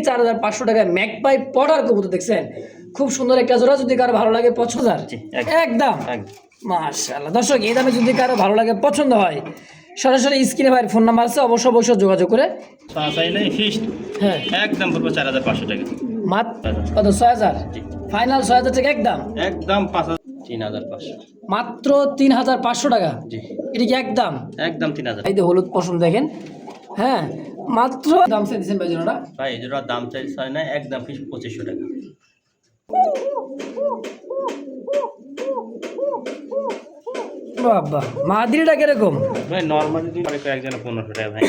4,500 টাকায় magpie Potter কবুতর দেখছেন, খুব সুন্দর একটা জোড়া। যদি কারো ভালো লাগে পছন্দ, একদম মাশাআল্লাহ। দর্শক এই দামে যদি কারো ভালো লাগে পছন্দ হয়, সরাসরি স্ক্রিনে ভাইয়ের ফোন নাম্বার আছে, অবশ্যই যোগাযোগ করে। হ্যাঁ, একদম বলবো 4,500 টাকা মাত্র কত? 6,000 ফাইনাল 6,000 টাকা একদম, একদম 3,500 মাত্র 3,500 টাকা। জি, এটা কি একদম? একদম 3,000। এই যে হলুদ পশম দেখেন, হ্যাঁ মাত্র দাম চাইছেন ভাই জোড়াটা? ভাই এই জোড়ার দাম চাইছে না, একদম 2,500 টাকা। বাবা মাদিটা কিরকম ভাই? নরমালি একজন 1500 টাকা ভাই।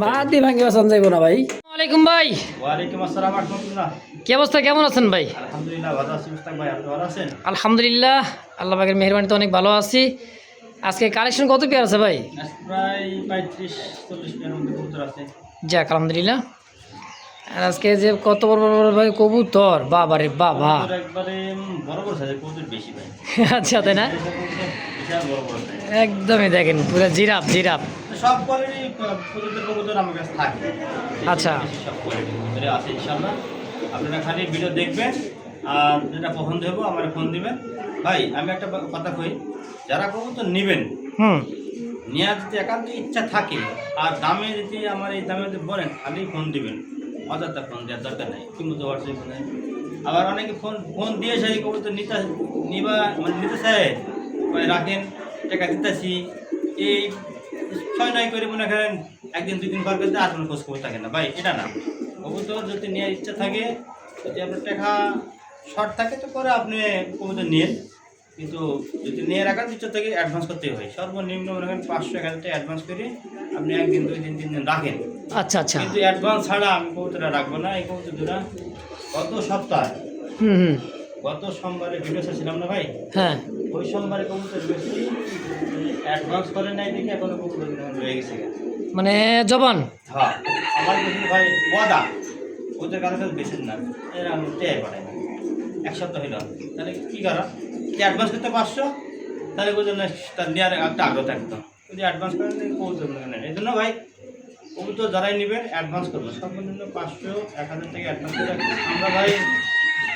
মাদি ভাঙ্গি বাসান যাইব না ভাই। ওয়ালাইকুম ভাই। ওয়ালাইকুম আসসালাম ওয়া রাহমাতুল্লাহ। কি অবস্থা, কেমন আছেন ভাই? আলহামদুলিল্লাহ ভালো আছি মুস্তাক ভাই, আপনি ভালো আছেন? আলহামদুলিল্লাহ, আল্লাহ পাকের মেহেরবানিতে অনেক ভালো আছি। আজকে কালেকশন কত পেয়ার আছে ভাই? প্রায় 35-40 পেয়ার মধ্যে কবুতর আছে। যাক আলহামদুলিল্লাহ। আর আজকে যে কত বড় বড় ভাই কবুতর, বাবা রে বাবা, একবারে বড় বড় সাইজের কবুতর বেশি ভাই। আচ্ছা তাই না? বিশাল বড় বড় সাইজ, একদমই দেখেন পুরো জিরাফ। সব কোয়ালিটি কবুতর আমার কাছে থাকে। আচ্ছা, সব কোয়ালিটি কবুতর আছে ইনশাআল্লাহ। আপনারা খালি ভিডিও দেখবেন, আর যেটা পছন্দ হবে আমার ফোন দিবেন। ভাই আমি একটা কথা কই, যারা কবুতর নেবেন, নেওয়ার যদি একান্ত ইচ্ছা থাকে আর দামে যদি আমার এই দামে যদি বলেন, খালি ফোন দিবেন, অযথা ফোন দেওয়ার দরকার নেই। কিন্তু হোয়াটসঅ্যাপ ফোনে আবার অনেকে ফোন দিয়ে সেই কবুতর নিতে চায়, রাখেন টাকা দিতেছি, এই 6-9 করে মনে করেন একদিন 2 দিন পর করতে আর কোনো খোঁজ খবর থাকে না। ভাই এটা না, কবুতর যদি নেওয়ার ইচ্ছা থাকে, যদি আপনার টাকা শর্ট থাকে তো করে আপনি কবুতর নিন, কিন্তু যদি নিয়ে রাখার ইচ্ছা থেকে অ্যাডভান্স করতে হয়। সর্বনিম্ন মনে করেন 500-1000 টাকা অ্যাডভান্স করে আপনি 1 দিন 2 দিন 3 দিন রাখেন। আচ্ছা আচ্ছা, কিন্তু অ্যাডভান্স ছাড়া আমি কবুতরটা রাখবো না। এই কবুতরটা গত সপ্তাহে গত সোমবারে ভিডিও ছিলাম না ভাই? হ্যাঁ, ওই সোমবারে কবুতর বেশি অ্যাডভান্স করে নাই দেখে এখনো কবুতর রয়ে গেছে। মানে জবান, হ্যাঁ আমার বেশি ভাই ওয়াদা ওদের কারো কাছে বেশি না, এরা আমি টেয়াই পাঠাই না। 1 সপ্তাহ হইল, তাহলে কী করা? কি অ্যাডভান্স করতে 500, তাহলে বুঝলেন না তার নেওয়ার একটা আগ্রহ থাকতো। যদি অ্যাডভান্স করেন কবুতর নেন। এই জন্য ভাই কবুতর যারাই নেবেন অ্যাডভান্স করবেন, সর্বনিম্ন 500-1000 টাকা অ্যাডভান্স করে রাখবেন। আমরা ভাই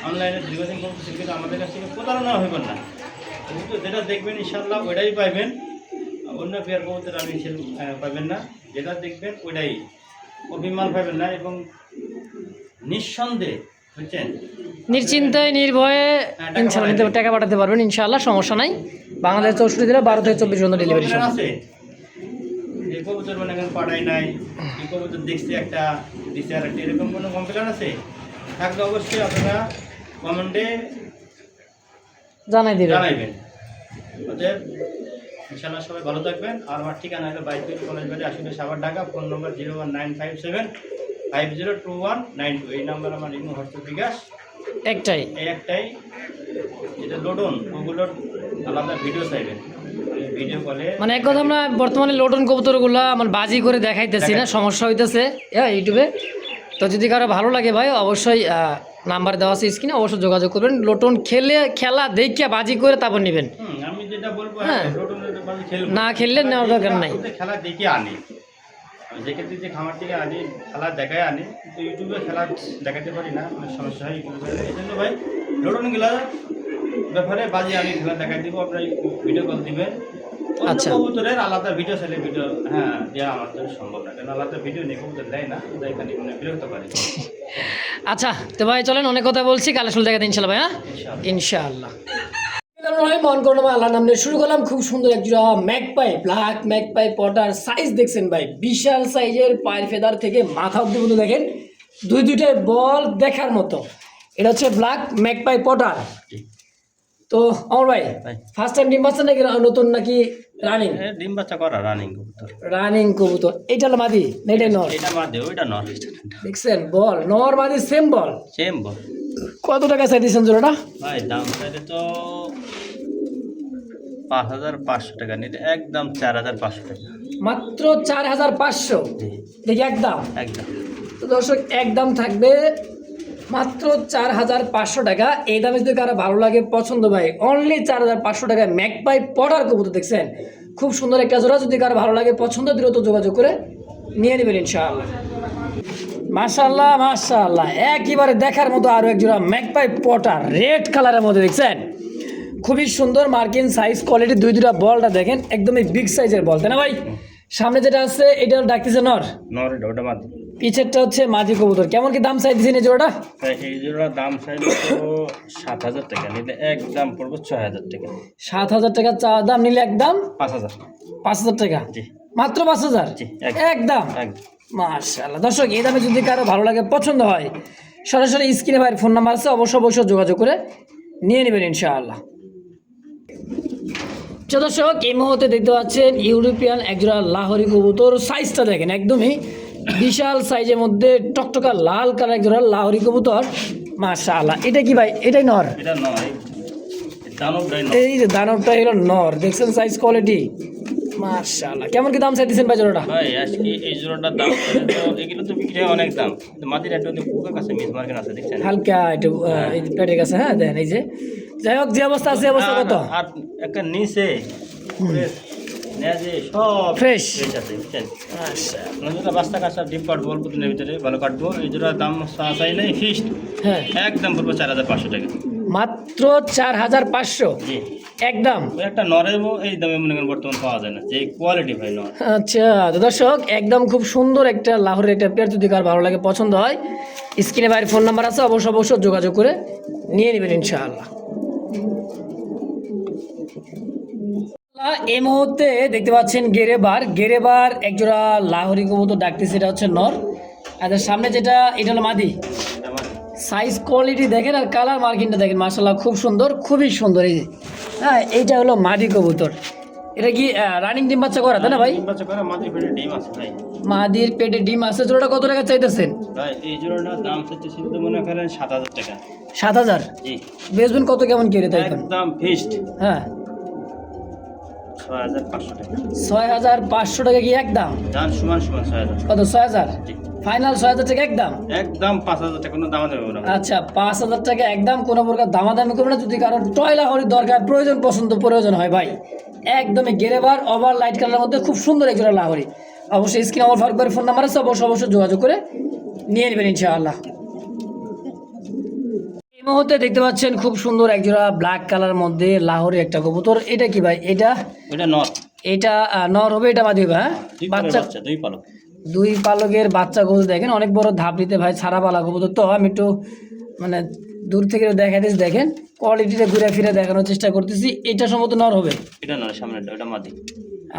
অনলাইনে দীর্ঘদিন করতেছি, কিন্তু আমাদের কাছ থেকে প্রতারণা হইবেন না। কবুতর যেটা দেখবেন ইনশাল্লাহ ওইটাই পাইবেন, অন্য পেয়ার কবুতর আপনি পাবেন না। যেটা দেখবেন ওইটাই, অভিমান পাবেন না, এবং নিঃসন্দেহে বুঝছেন, নিশ্চিন্তায় নির্ভয়ে ইনশাআল্লাহ টাকা পাঠাতে পারবেন ইনশাআল্লাহ, সমস্যা নাই। বাংলাদেশ 64 জেলা 12 থেকে 24 ঘন্টা ডেলিভারি আছে। এই কবুতর মানে এখন পাঠাই নাই, এই কবুতর দেখছি একটা দিচ্ছে আর একটা, এরকম কোনো কমপ্লেন আছে থাকলে অবশ্যই আপনারা কমেন্টে জানাইবেন। ওদের ইনশাআল্লাহ সবাই ভালো থাকবেন। আর আমার ঠিকানা হলো বাইতুল কলেজ বাড়ি, আসলে সাভার, ঢাকা। ফোন নম্বর 01957502192। এই নাম্বার আমার ইমো, হোয়াটসঅ্যাপ, বিকাশ একটাই। যেটা লোডন, ওগুলোর আলাদা ভিডিও চাইবেন, ভিডিও কলে মানে এক কথা আমরা বর্তমানে লোডন কবুতরগুলো আমার বাজি করে দেখাইতেছি না, সমস্যা হইতেছে ইউটিউবে। তো যদি কারো ভালো লাগে ভাই অবশ্যই নাম্বার দেওয়া আছে স্ক্রিনে, অবশ্যই যোগাযোগ করবেন। লোটন খেলা দেখিয়া বাজি করে তারপর নেবেন। আমি যেটা বলবো, না খেললে নেওয়ার দরকার নাই। খেলা দেখে আনি, আমি যেক্ষেত্রে যে খামার থেকে আনি খেলা দেখায় আনি, কিন্তু ইউটিউবে খেলা দেখাতে পারি না, অনেক সমস্যা হয়। এই জন্য ভাই লোটনগুলা ব্যাপারে বাজি আমি খেলা দেখাই দিব, আপনার ভিডিও কল দিবেন। আচ্ছা, কবুতরের আলাদা ভিডিও চাইলে ভিডিও দেওয়া আমার জন্য সম্ভব না, কারণ আলাদা ভিডিও নিয়ে কবুতর দেয় না, এখানে মানে বিরক্ত পারি। আচ্ছা তো ভাই চলেন, অনেক কথা বলছি, কালে শুরু দেখাতে ইনশাল্লাহ ভাই। হ্যাঁ ইনশাআল্লাহ। মন করলাম আল্লাহ নাম নিয়ে শুরু করলাম। খুব সুন্দর এক জোড়া magpie, black magpie Potter. Size দেখছেন ভাই, বিশাল সাইজের, পায়ের ফেদার থেকে মাথা অব্দি পর্যন্ত দেখেন, দুইটাই বল দেখার মতো। এটা হচ্ছে ব্ল্যাক ম্যাকপাই পটার। তো আমার ভাই ফার্স্ট টাইম ডিম বাচ্চা নাকি নতুন, নাকি রানিং? ডিম বাচ্চা করা রানিং কবুতর। এইটা হলো মাদি না এটা নর? এটা মাদি, ওইটা নর। দেখছেন বল, নর মাদি সেম বল। কত টাকা চাই দিয়েছেন জোড়াটা? ভাই দাম চাইলে তো 5,500 টাকা, নিতে একদম 4,500 টাকা। মাত্র 4,500? দেখি একদম। তো দর্শক একদম থাকবে মাত্র 4,500 টাকা। এই দামে যদি কারো ভালো লাগে পছন্দ ভাই, অনলি 4,500 টাকায় ম্যাকপাই পটার কবুতর দেখছেন, খুব সুন্দর একটা জোড়া। যদি কারো ভালো লাগে পছন্দ, দ্রুত যোগাযোগ করে নিয়ে নেবেন ইনশাআল্লাহ। মাশাআল্লাহ মাশাআল্লাহ, একেবারে দেখার মতো আরো এক জোড়া ম্যাকপাই পটার রেড কালারের মধ্যে দেখছেন, খুবই সুন্দর মার্কিন সাইজ কোয়ালিটি, দুইটা বলটা দেখেন একদমই বিগ সাইজের বল, তাই না ভাই? সামনে যেটা আছে এটা ডাকতেছে নর, নর ওটা মাদি, পিছেরটা হচ্ছে মাঝি কবুতর। কেমন কি দাম চাইতেছেন এই জোড়াটা? এই জোড়ার দাম চাইলে তো 7,000 টাকা, নিলে একদম পড়বো 6,000 টাকা। 7,000 টাকা চা দাম, নিলে একদম 5,000। 5,000 টাকা, জি মাত্র 5,000 জি একদম। মাশাআল্লাহ, দর্শক এই দামে যদি কারো ভালো লাগে পছন্দ হয় সরাসরি স্ক্রিনে ভাইয়ের ফোন নাম্বার আছে, অবশ্যই যোগাযোগ করে নিয়ে নেবেন ইনশাআল্লাহ। দর্শক এই মুহূর্তে দেখতে পাচ্ছেন ইউরোপিয়ান একজোড়া লাহোরি কবুতর, সাইজটা দেখেন একদমই বিশাল সাইজের মধ্যে টকটকা লাল কালার একজোড়া লাহোরি কবুতর। মাশাআল্লাহ, এটা কি ভাই? এটাই নর? এটা নয়, দানবটাই নয়। এই যে দানবটা হলো নর, দেখছেন সাইজ কোয়ালিটি। মাশাআল্লাহ, কেমন কি দাম চাইতেছেন ভাই জোড়াটা? ভাই আজকে এই জোড়াটার দাম তো এগুলো তো বিক্রি হয় অনেক দাম, কিন্তু মাটির একটা পোকা কাছে মিস মার্কেট আছে দেখছেন, হালকা একটু এই পেটের কাছে, হ্যাঁ দেখেন এই যে, যাই হোক যে অবস্থা আছে অবস্থা কত আর একটা নিচে সব ফ্রেশ আছে বুঝছেন। যেটা বাস্তা কাটা ডিপ কাটবো অল্প দিনের ভিতরে ভালো কাটবো। এই জোড়ার দাম চাইলে ফিক্সড হ্যাঁ একদম পড়বো 4,500 টাকা, মাত্র 4,500 জি একদম। ওই একটা নরেবো এই দামে মনে করেন বর্তমান পাওয়া যায় না, যে কোয়ালিটি ভাই নর। আচ্ছা তো দর্শক একদম খুব সুন্দর একটা লাহোরের একটা পেয়ার, যদি কার ভালো লাগে পছন্দ হয় স্ক্রিনে ভাইয়ের ফোন নাম্বার আছে, অবশ্যই যোগাযোগ করে নিয়ে নেবেন ইনশাআল্লাহ। এই মুহূর্তে দেখতে পাচ্ছেন গেরেবার একজোড়া লাহোরি কবুতর ডাকতেছে, এটা হচ্ছে নর। আর সামনে যেটা এটা হলো মাদি, সাইজ কোয়ালিটি দেখেন আর কালার মার্কিংটা দেখেন, মাশাআল্লাহ খুব সুন্দর, খুবই সুন্দর। এই যে হ্যাঁ এইটা হলো মাদি কবুতর, এটা কি রানিং ডিম বাচ্চা করা তাই না ভাই? বাচ্চা করে মাটির পেটে ডিম আছে ভাই, মাদির পেটে ডিম আছে। জোড়াটা কত টাকা চাইতেছেন ভাই? এই জোড়াটার দাম চাইছে শুধু মনে করেন 7,000 টাকা। 7,000? জি বেচবেন কত কেমন কি রে তাই? একদম ফিক্সড হ্যাঁ 6,500 টাকা। 6,500 টাকা কি একদম? দাম সমান 6,000। কত? 6,000 জি ফাইনাল? 6,000 টাকা একদম? একদম 5,000 টাকা কোনো দাম দেবে না। আচ্ছা 5,000 টাকা একদম, কোনো প্রকার দামাদামি করবে না। যদি কারোর টয়লা হরির দরকার প্রয়োজন হয় ভাই, একদমই গেরেবার ওভার লাইট কালারের মধ্যে খুব সুন্দর একজোড়া লাহোরি, অবশ্যই স্ক্রিনে আমার ফারুক ফোন নাম্বার আছে, অবশ্যই যোগাযোগ করে নিয়ে নেবেন ইনশাআল্লাহ। এই মুহূর্তে দেখতে পাচ্ছেন খুব সুন্দর একজোড়া ব্ল্যাক কালার মধ্যে লাহোরি একটা কবুতর, এটা কি ভাই? এটা নর, এটা নর হবে, এটা বাদি হবে? হ্যাঁ বাচ্চা দুই পালক, দুই পালকের বাচ্চা কবুতর দেখেন, অনেক বড় ধাপ দিতে ভাই, ছাড়া পালা কবুতর তো। আমি একটু মানে দূর থেকে দেখাইতেছি, দেখেন কোয়ালিটিটা ঘুরে ফিরে দেখানোর চেষ্টা করতেছি। এটা সম্ভবত নর হবে, এটা নর, সামনেটা ওটা মাদি,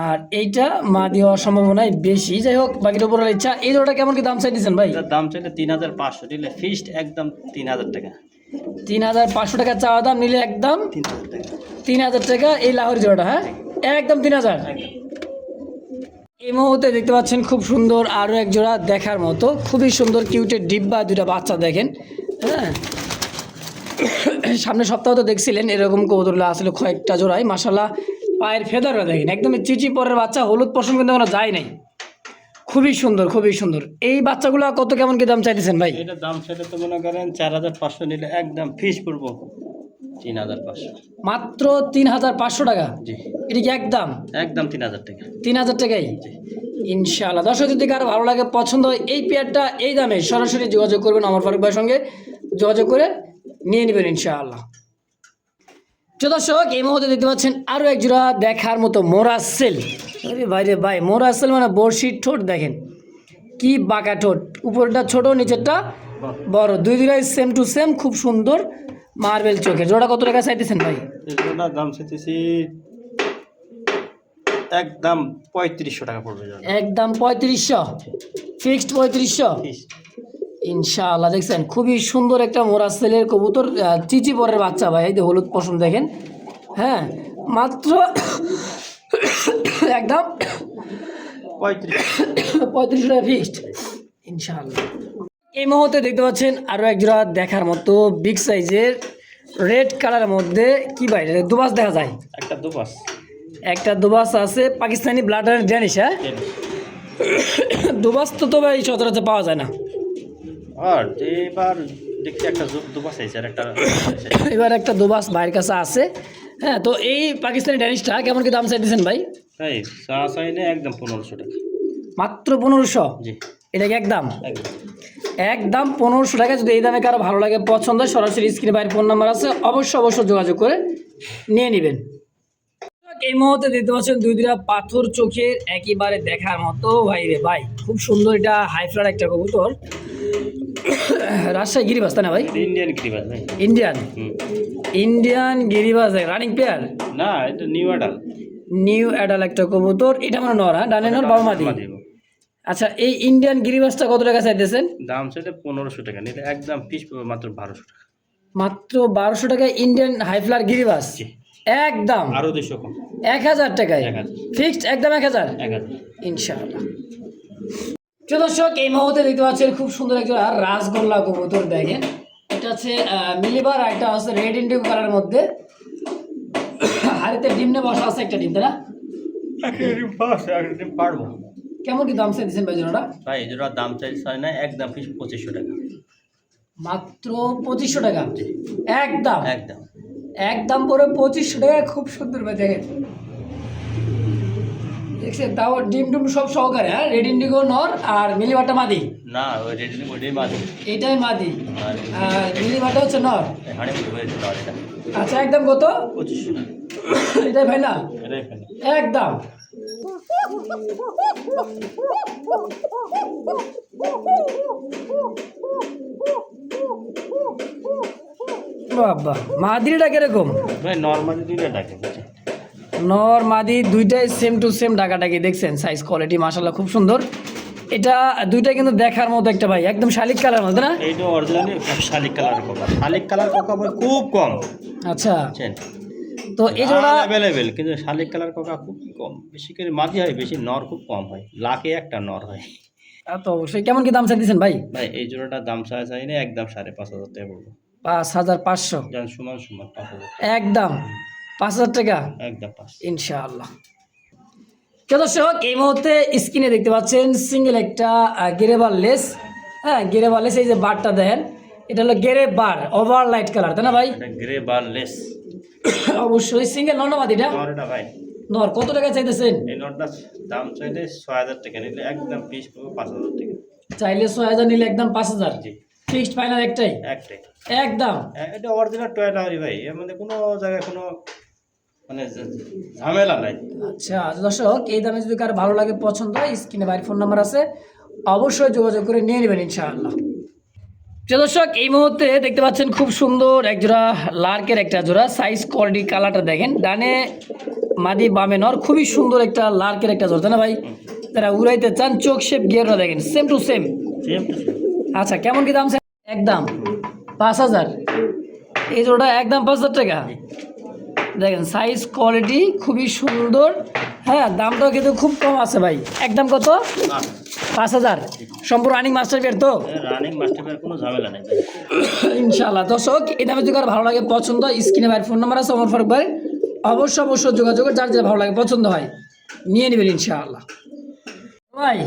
আর এইটা মাদি হওয়ার সম্ভাবনাই বেশি। যাই হোক বাকিটা উপর ইচ্ছা। এই জোড়াটা কেমন কি দাম চাইতেছেন ভাই? এটার দাম চাইলে 3,500, দিলে ফিক্সড একদম 3,000 টাকা। 3,500 টাকা চাওয়া দাম, নিলে একদম 3,000 টাকা। 3,000 টাকা এই লাহোরি জোড়াটা, হ্যাঁ একদম 3,000। এই মুহূর্তে দেখতে পাচ্ছেন খুব সুন্দর আরও এক জোড়া দেখার মতো, খুবই সুন্দর কিউটের ডিব্বা, দুটা বাচ্চা দেখেন। হ্যাঁ সামনের সপ্তাহ তো দেখছিলেন এরকম কবুতরগুলো আসলে কয়েকটা জোড়াই, মাশাআল্লাহ পায়ের ফেদারটা দেখেন একদমই চিচি পরের বাচ্চা, হলুদ পশম কিন্তু এখনো যায় নাই, খুবই সুন্দর খুবই সুন্দর। এই বাচ্চাগুলো কত কেমন কি দাম চাইতেছেন ভাই? এটার দাম চাইলে তো মনে করেন 4,500, নিলে একদম ফিক্স পড়বো 3,500, মাত্র 3,500 টাকা? জি এটা কি একদম? একদম 3,000 টাকা। 3,000 টাকাই ইনশাআল্লাহ। দর্শক যদি কারো ভালো লাগে পছন্দ হয় এই পেয়ারটা এই দামে, সরাসরি যোগাযোগ করবেন আমার ফারুক ভাইয়ের সঙ্গে, যোগাযোগ করে নিয়ে নেবেন ইনশাআল্লাহ। দর্শক এই মুহূর্তে দেখতে পাচ্ছেন আরও এক জোড়া দেখার মতো মোরাসেল। আরে ভাইরে ভাই, মোরাসেল মানে বড়শির ঠোঁট দেখেন, কি বাঁকা ঠোঁট, উপরটা ছোট নিচেরটা বড়, দুইটাই সেম টু সেম, খুব সুন্দর মার্বেল চোখের। জোড়া কত টাকা চাইতেছেন ভাই? এই জোড়াটার দাম চাইতেছি একদম 3,500 টাকা পড়বে। একদম 3,500 ফিক্সড? 3,500 ইনশাআল্লাহ। দেখছেন খুবই সুন্দর একটা মোরাসেলের কবুতর, চিচি পরের বাচ্চা ভাই, এই যে হলুদ পশম দেখেন। হ্যাঁ মাত্র একদম 3500 টাকা ফিক্সড ইনশাআল্লাহ। এই মুহূর্তে দেখতে পাচ্ছেন আরও এক জোড়া দেখার মতো বিগ সাইজের রেড কালারের মধ্যে, কি ভাই দুবাস দেখা যায়? একটা দুবাস আছে, পাকিস্তানি ব্লাডার ড্যানিশ। হ্যাঁ দুবাস তো ভাই সচরাচর পাওয়া যায় না, আর এবার দেখছি একটা দুবাস আছে আর একটা এবার একটা দুবাস ভাইয়ের কাছে আছে। হ্যাঁ তো এই পাকিস্তানি ড্যানিশটা কেমন কি দাম চাইতেছেন ভাই? ভাই চাইলে একদম 1,500 টাকা, মাত্র 1,500? জি এটা কি একদম? একদম একদম 1500 টাকা। যদি এই দামে কারো ভালো লাগে পছন্দ হয়, সরাসরি স্ক্রিনে বাইরের ফোন নাম্বার আছে, অবশ্যই যোগাযোগ করে নিয়ে নেবেন। এই মুহূর্তে দেখতে পাচ্ছেন দুইটা পাথর চোখের একেবারে দেখার মতো ভাই রে ভাই, খুব সুন্দর। এটা হাই ফ্লার একটা কবুতর, রাজশাহী গিরিবাজ তাই না ভাই? ইন্ডিয়ান গিরিবাজ ভাই। ইন্ডিয়ান গিরিবাজ রানিং পেয়ার না, এটা নিউ অ্যাডাল। নিউ অ্যাডাল একটা কবুতর, এটা মানে নর, হ্যাঁ ডানে নর বাবা মাদি। আচ্ছা, এই ইন্ডিয়ান গিরিবাজটা কত টাকা চাইতেছেন? দাম সেটা 1500 টাকা, নিলে একদম পিস মাত্র 1200 টাকা। মাত্র 1200 টাকায় ইন্ডিয়ান হাই ফ্লার গিরিবাজ, একদম আরো 200 কম, 1000 টাকায় 1000 ফিক্সড, একদম 1000 ইনশাআল্লাহ। দর্শক এই মুহূর্তে দেখতে পাচ্ছেন খুব সুন্দর একটা রাজগোল্লা কবুতর, দেখেন এটা হচ্ছে মিলিবার, আর একটা আছে রেড ইন্ডিগো কালারের মধ্যে। হাড়িতে ডিম নিয়ে বসা আছে একটা ডিম, তাই না? পারবো। কেমন কি দাম চাইছেন ভাই জোড়াটা? ভাই এই জোড়ার দাম চাই না, একদম ফিস 2500 টাকা। মাত্র 2500 টাকা একদম একদম একদম পরে 2500 টাকা। খুব সুন্দর ভাই, দেখেন দেখছেন, তাও ডিম ডুম সব সহকারে। হ্যাঁ, রেড ইন্ডিগো নর আর মিলিবারটা মাদি। না, ওই রেড ইন্ডিগো ওইটাই মাদি, এটাই মাদি আর মিলিবারটা হচ্ছে নর। হাড়ি মুড়ি হয়েছে নর এটা। আচ্ছা, একদম কত? 2500। এটাই ফাইনাল এটাই ফাইনাল একদম। বাবা, মাদিটা কিরকম ভাই? নরমালি দুইটা ডাকে বুঝছেন, নর মাদি দুইটাই সেম টু সেম ডাকাডাকি। দেখছেন সাইজ কোয়ালিটি মাশাআল্লাহ খুব সুন্দর। এটা দুইটা কিন্তু দেখার মতো একটা ভাই, একদম শালিক কালার মতো না? এইটা অরিজিনালি শালিক কালার কোকা। শালিক কালার কোকা ভাই খুব কম। আচ্ছা, বুঝছেন, তো এই জোড়া অ্যাভেলেবেল, কিন্তু শালিক কালার কোকা খুব কম। বেশি করে মাদি হয়, বেশি নর খুব কম হয়, লাখে একটা নর হয়। তো অবশ্যই। কেমন কি দাম চাইছেন ভাই? ভাই এই জোড়াটার দাম চাই না, একদম 5500 টাকা পড়বো। 5500 যান সমান 5000, একদম 5000 টাকা একদম 5 ইনশাআল্লাহ। দর্শক এই মুহূর্তে স্ক্রিনে দেখতে পাচ্ছেন সিঙ্গেল একটা গেরেবার লেস। হ্যাঁ, গেরেবার লেস, এই যে বারটা দেখেন, এটা হলো গেরে বার, ওভার লাইট কালার, তাই না ভাই? এটা গ্রে বার লেস। অবশ্যই সিঙ্গেল নরমাদিটা নরটা ভাই, নর কত টাকা চাইতেছেন? এই নরটা দাম চাইলে 6000 টাকা, নিলে একদম পিস পড়বো 5000 টাকা। চাইলে 6000, নিলে একদম 5000। জি, ফিক্সড ফাইনাল একটাই একটাই একদম। এটা অরিজিনাল টয় লাহরি ভাই, এর মধ্যে কোনো জায়গায় কোনো মানে ঝামেলা নাই। আচ্ছা দর্শক, এই দামে যদি কারো ভালো লাগে পছন্দ হয়, স্ক্রিনে বাইরের ফোন নাম্বার আছে, অবশ্যই যোগাযোগ করে নিয়ে নেবেন ইনশাআল্লাহ। দর্শক এই মুহূর্তে দেখতে পাচ্ছেন খুব সুন্দর এক জোড়া লার্কের একটা জোড়া, সাইজ কোয়ালিটি কালারটা দেখেন, ডানে মাদি বামে নর, খুবই সুন্দর একটা লার্কের একটা জোড়া, তাই না ভাই? যারা উড়াইতে চান চোখ শেপ গিয়ারটা দেখেন, সেম টু সেম। আচ্ছা, কেমন কি দাম? একদম 5000 এই জোড়াটা, একদম 5000 টাকা। দেখেন সাইজ কোয়ালিটি খুবই সুন্দর। হ্যাঁ, দামটাও কিন্তু খুব কম আছে ভাই। একদম কত? 5000। সম্পূর্ণ রানিং মাস্টার পেয়ার তো? রানিং মাস্টার পেয়ার, কোনো ঝামেলা নেই ইনশাআল্লাহ। দর্শক এই দামে যদি কারো ভালো লাগে পছন্দ হয়, স্ক্রিনে ভাইয়ের ফোন নাম্বার আছে, ওমর ফারুক ভাই, অবশ্যই যোগাযোগ করে যার যেটা ভালো লাগে পছন্দ হয় নিয়ে নেবেন ইনশাআল্লাহ। ভাই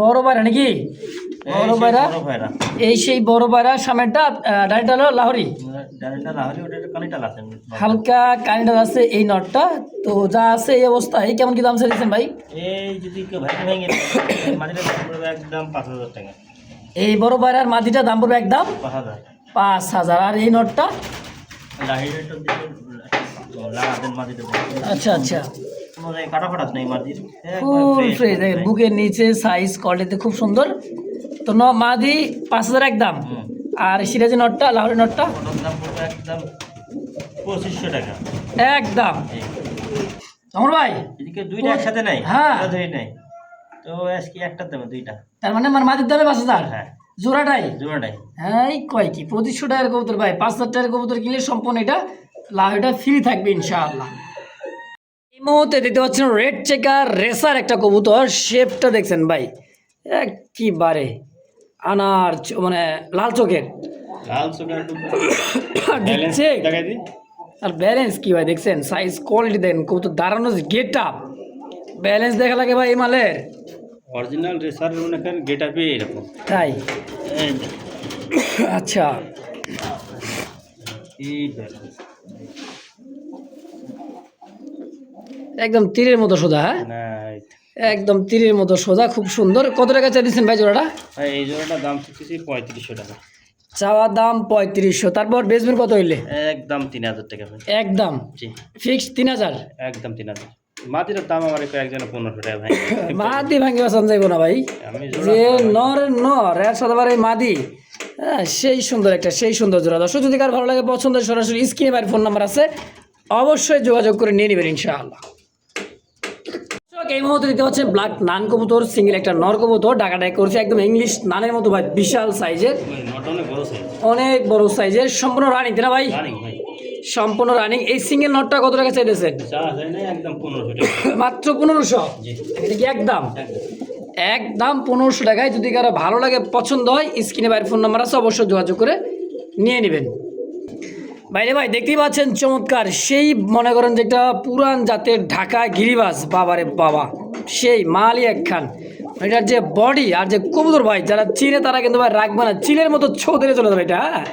বড় বাইরা নাকি? বড় বাইরা, এই সেই বড় বাইরা, সামনেরটা ডাইটা হলো লাহোরি, হালকা কানিটাল আছে এই নটটা। তো যা আছে এই অবস্থায়, কেমন কি দাম চাইছেন ভাই? এই যদি কেউ ভাইকে ভেঙে মাটিটা দাম পড়বে একদম 5000 টাকা। এই বড় বাইরার মাটিটা দাম পড়বে একদম 5000। আর এই নটটা? আচ্ছা আচ্ছা, ফুল ফ্রেশ, দেখেন বুকের নিচে সাইজ কোয়ালিটি খুব সুন্দর। তো মাদি 5000 একদম। আর সিরাজি নটটা, লাহোরি নটটা একদম 2500 টাকা একদম। আমার ভাই এদিকে দুইটা একসাথে নাই, হ্যাঁ নাই তো আজকে একটা দেবো দুইটা, তার মানে আমার মাদির দামে 5000। হ্যাঁ, জোড়াটাই জোড়াটাই। হ্যাঁ, কয় কি 2500 টাকার কবুতর ভাই, 5000 টাকার কবুতর কিনলে সম্পূর্ণ এটা লাহোরিটা ফ্রি থাকবে ইনশাআল্লাহ। এই মুহূর্তে দেখতে পাচ্ছেন রেড চেকার রেসার একটা কবুতর, শেপটা দেখছেন ভাই একেবারে আনার মানে লাল চোখের, আর ব্যালেন্স কি ভাই দেখছেন, সাইজ কোয়ালিটি দেখেন, কবুতর দাঁড়ানো গেট আপ, ব্যালেন্স দেখা লাগে ভাই এই মালের। অরিজিনাল রেসার গেট আপে এরকম, তাই? আচ্ছা, একদম তীরের মতো সোজা। হ্যাঁ, একদম তীরের মতো সোজা, খুব সুন্দর। কত টাকা চাই দিচ্ছেন ভাই জোড়াটা? ভাই এই জোড়াটার দাম চাচ্ছি 3500 টাকা। চাওয়া দাম 3500, তারপর বেচবেন কত হইলে? একদম 3000 টাকা ভাই। একদম জি ফিক্স 3000। একদম 3000। মাটির দাম আমার একজনে 1500 টাকা ভাই। মাদি ভাঙ্গি বাসান যাইব না ভাই, আমি যে নর এর সাথে আবার এই মাদি, হ্যাঁ সেই সুন্দর একটা, সেই সুন্দর জোড়া। দর্শক যদি কার ভালো লাগে পছন্দ, সরাসরি স্ক্রিনে ভাইয়ের ফোন নাম্বার আছে, অবশ্যই যোগাযোগ করে নিয়ে নেবেন ইনশাআল্লাহ। এই মুহূর্তে দেখতে পাচ্ছেন ব্ল্যাক নান কবুতর, সিঙ্গেল একটা নর কবুতর, ডাকাডাকি করছে, একদম ইংলিশ নানের মতো ভাই, বিশাল সাইজের, অনেক বড় সাইজের, সম্পূর্ণ রানিং না ভাই? ভাই সম্পূর্ণ রানিং। এই সিঙ্গেল নটটা কত টাকা চাইতেছেন? একদম 1500 টাকা। মাত্র 1500? এটা কি একদম? একদম 1500 টাকায়। যদি কারো ভালো লাগে পছন্দ হয়, স্ক্রিনে বাইরের ফোন নাম্বার আছে, অবশ্যই যোগাযোগ করে নিয়ে নেবেন। বাইরে ভাই দেখতেই পাচ্ছেন চমৎকার, সেই মনে করেন যেটা পুরান জাতের ঢাকা গিরিবাজ, বাবারে বাবা, সেই মালি একখান। এটার যে বডি আর যে কবুতর ভাই, যারা চিনে তারা কিন্তু ভাই রাখবে না, চিলের মতো ছো ধরে চলে যাবে এটা। হ্যাঁ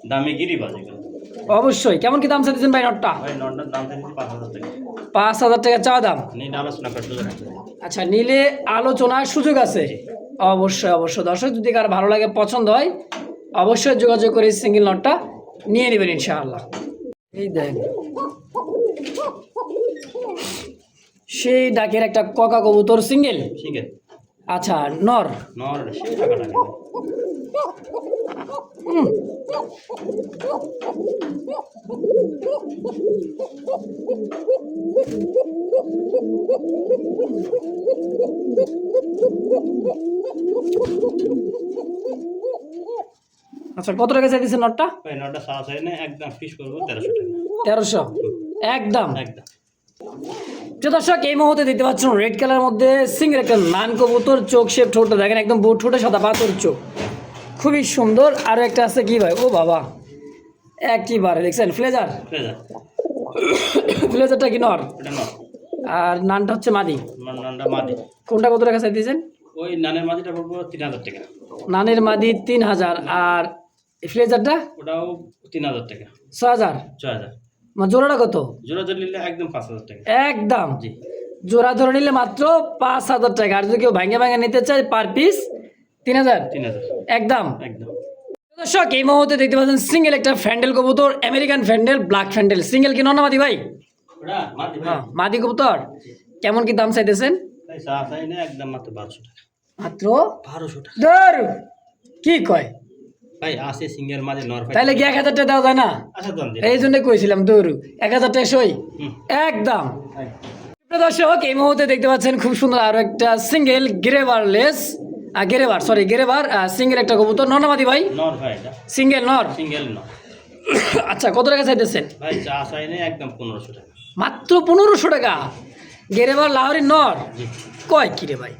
দামি গিরিবাজ এগুলো অবশ্যই। কেমন কি দাম চাইছেন ভাই নটটা? ভাই নটার দাম চাচ্ছি 5000 টাকা। 5000 টাকা চাওয়া দাম। নিন আলোচনা করতে হবে। আচ্ছা, নিলে আলোচনার সুযোগ আছে? অবশ্যই অবশ্যই। দর্শক যদি কার ভালো লাগে পছন্দ হয়, অবশ্যই যোগাযোগ করে সিঙ্গেল নটটা নিয়ে নেবেন ইনশাআল্লাহ। এই দেখ সেই ডাকের একটা ককা কবুতর, সিঙ্গেল। সিঙ্গেল। আচ্ছা, নর নর সেই টাকা লাগে। আচ্ছা, কত টাকা চাইতেছে নটটা? ভাই নটা সাহস হয় না, একদম ফিস করবো 1300 টাকা। 1300 একদম। একদম। যে দর্শক এই মুহূর্তে দেখতে পাচ্ছেন রেড কালার মধ্যে সিঙ্গেল একটা নান কবুতর, চোখ শেপ, ঠোঁটটা দেখেন একদম ঠোঁটে সাদা পাথর চোখ, খুবই সুন্দর। আরও একটা আছে কি ভাই, ও বাবা একইবারে দেখছেন ফ্লেজার। ফ্লেজারটা কি নর? এটা নর। আর নানটা হচ্ছে মাদি। নানটা মাদি। কোনটা কত টাকা চাইতেছেন? ওই নানের মাদিটা পড়বো 3000 টাকা। নানের মাদি 3000, আর ফ্লেজারটা? ওটাও 3000 টাকা। 6000। 6000। জোড়াটা কত? জোড়া ধরে নিলে একদম 5000 টাকা। একদম। জি। জোড়া ধরে নিলে মাত্র 5000 টাকা, আর যদি কেউ ভাঙে ভাঙে নিতে চায় পার পিস 3000। 3000 একদম। একদম। দর্শক এই মুহূর্তে দেখতে পাচ্ছেন সিঙ্গেল একটা ফ্যান্ডেল কবুতর, আমেরিকান ফ্যান্ডেল, ব্ল্যাক ফ্যান্ডেল, সিঙ্গেল কি নর না মাদি ভাই? ওটা মাদি ভাই। হ্যাঁ মাদি কবুতর। কেমন কি দাম চাইতেছেন? ভাই সাহস হয় না, একদম মাত্র 1200 টাকা। মাত্র 1200 টাকা। ধর কি কয় ভাই আছে সিঙ্গেল মাদি নর ভাই। তাহলে কি 1000 টাকা দেওয়া যায় না? আচ্ছা দাম দিন। এই জন্য কইছিলাম দৌড় 1000 টাকা সই একদম। দর্শক এই মুহূর্তে দেখতে পাচ্ছেন খুব সুন্দর আরো একটা সিঙ্গেল গ্রেভারলেস, গ্রেভার সিঙ্গেল একটা কবুতর, নর না মাদি ভাই? নর ভাই এটা। সিঙ্গেল নর। সিঙ্গেল নর। আচ্ছা, কত টাকা চাইতেছেন? ভাই চা চাই না, একদম 1500 টাকা। মাত্র 1500 টাকা। গেরেবার লাহোরি নর কয় কি রে ভাই,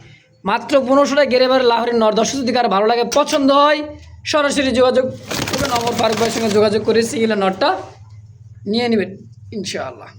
মাত্র 1500 টাকা গেরেবার লাহোরি নর। দর্শক যদি কার ভালো লাগে পছন্দ হয়, সরাসরি যোগাযোগ করবেন, অমর ফারুক ভাইয়ের সঙ্গে যোগাযোগ করে সিঙ্গেল নরটা নিয়ে নেবেন ইনশাআল্লাহ।